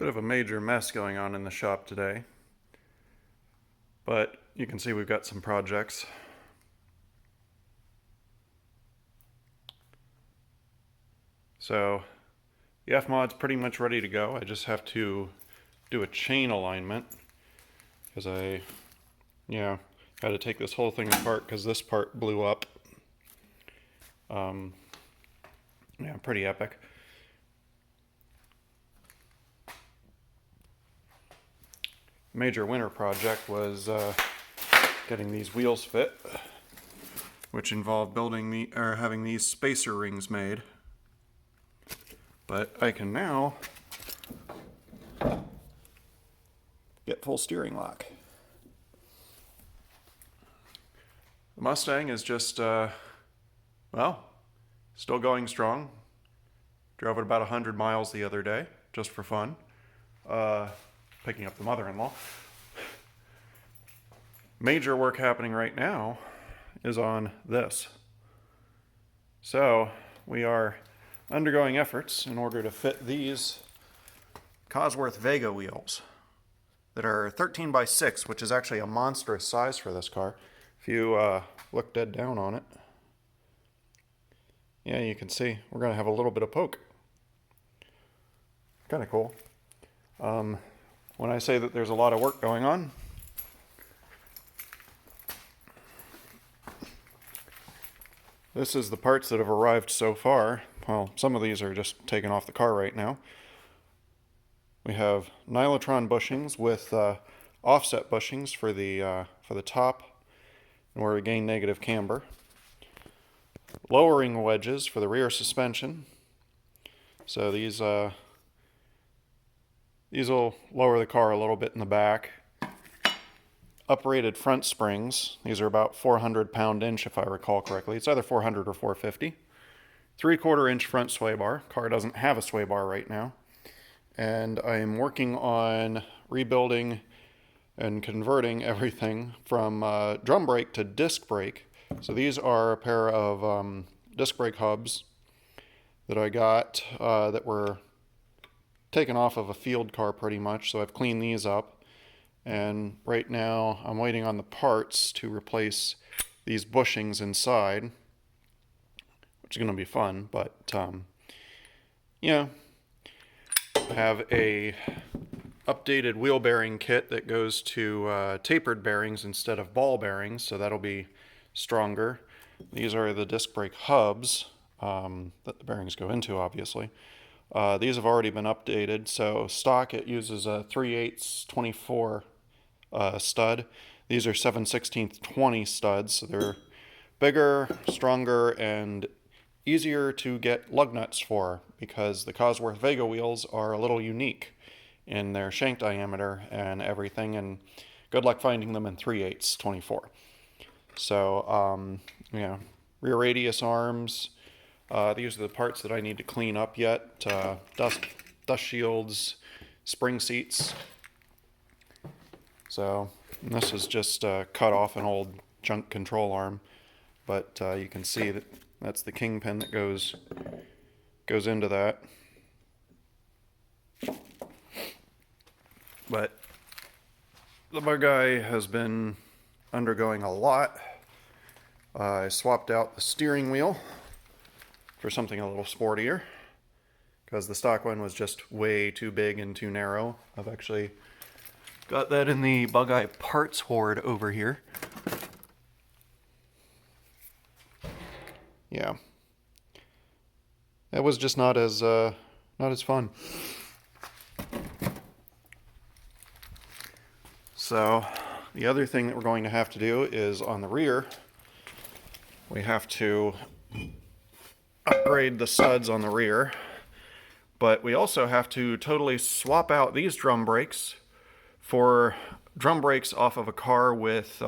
Bit of a major mess going on in the shop today, but you can see we've got some projects. So the F-Mod's pretty much ready to go. I just have to do a chain alignment because had to take this whole thing apart because this part blew up. Pretty epic. Major winter project was getting these wheels fit, which involved having these spacer rings made. But I can now get full steering lock. The Mustang is just, still going strong. Drove it about 100 miles the other day, just for fun. Picking up the mother-in-law. Major work happening right now is on this. So we are undergoing efforts in order to fit these Cosworth Vega wheels that are 13 by 6, which is actually a monstrous size for this car. If you look dead down on it, yeah, you can see we're going to have a little bit of poke. Kind of cool. When I say that there's a lot of work going on, this is the parts that have arrived so far. Well, some of these are just taken off the car right now. We have Nylotron bushings with offset bushings for the top, where we gain negative camber. Lowering wedges for the rear suspension. So these will lower the car a little bit in the back. Uprated front springs. These are about 400 pound-inch if I recall correctly. It's either 400 or 450. 3/4 inch front sway bar. Car doesn't have a sway bar right now. And I am working on rebuilding and converting everything from drum brake to disc brake. So these are a pair of disc brake hubs that I got that were taken off of a field car pretty much. So I've cleaned these up. And right now I'm waiting on the parts to replace these bushings inside, which is going to be fun. But I have a updated wheel bearing kit that goes to tapered bearings instead of ball bearings, so that'll be stronger. These are the disc brake hubs that the bearings go into, obviously. These have already been updated. So stock, it uses a 3/8 24 stud. These are 7/16 20 studs, so they're bigger, stronger, and easier to get lug nuts for, because the Cosworth Vega wheels are a little unique in their shank diameter and everything, and good luck finding them in 3/8 24. So rear radius arms. These are the parts that I need to clean up yet. Dust shields, spring seats. So this is just cut off an old junk control arm, but you can see that that's the kingpin that goes into that. But the bug guy has been undergoing a lot. I swapped out the steering wheel for something a little sportier, because the stock one was just way too big and too narrow. I've actually got that in the Bug Eye parts hoard over here. Yeah. That was just not as fun. So the other thing that we're going to have to do is on the rear, we have to upgrade the studs on the rear, but we also have to totally swap out these drum brakes for drum brakes off of a car with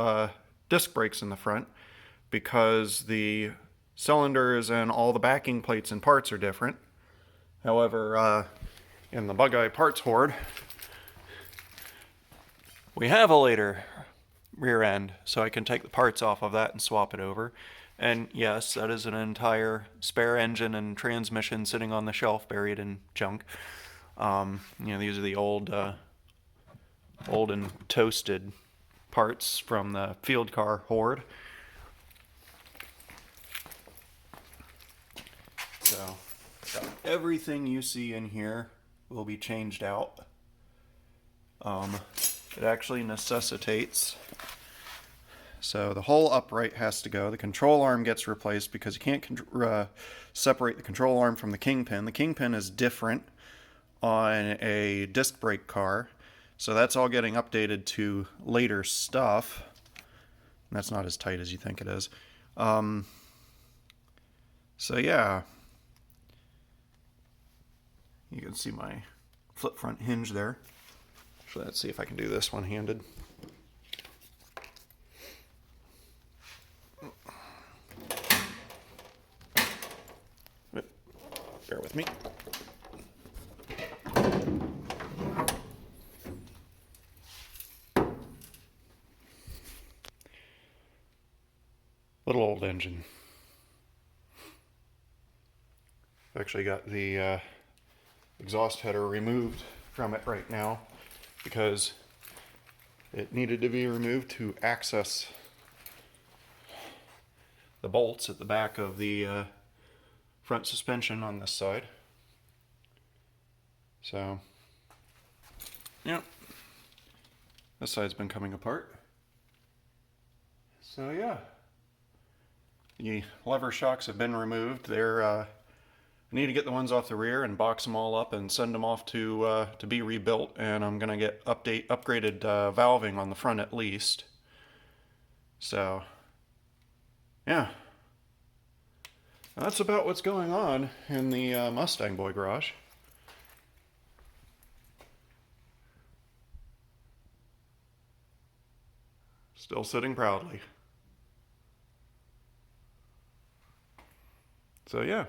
disc brakes in the front, because the cylinders and all the backing plates and parts are different. However, in the Bug Eye parts hoard, we have a later rear end, so I can take the parts off of that and swap it over. And yes, that is an entire spare engine and transmission sitting on the shelf buried in junk. These are the old and toasted parts from the field car Horde. So everything you see in here will be changed out. It actually necessitates, so the whole upright has to go. The control arm gets replaced because you can't separate the control arm from the kingpin. The kingpin is different on a disc brake car, so that's all getting updated to later stuff. And that's not as tight as you think it is. So yeah, you can see my flip front hinge there. So let's see if I can do this one-handed. Bear with me. Little old engine. I've actually got the exhaust header removed from it right now because it needed to be removed to access the bolts at the back of the front suspension on this side. So, yeah, this side's been coming apart. So yeah, the lever shocks have been removed. I need to get the ones off the rear and box them all up and send them off to be rebuilt. And I'm gonna get upgraded valving on the front at least. So yeah, that's about what's going on in the Mustang Boy garage. Still sitting proudly. So yeah.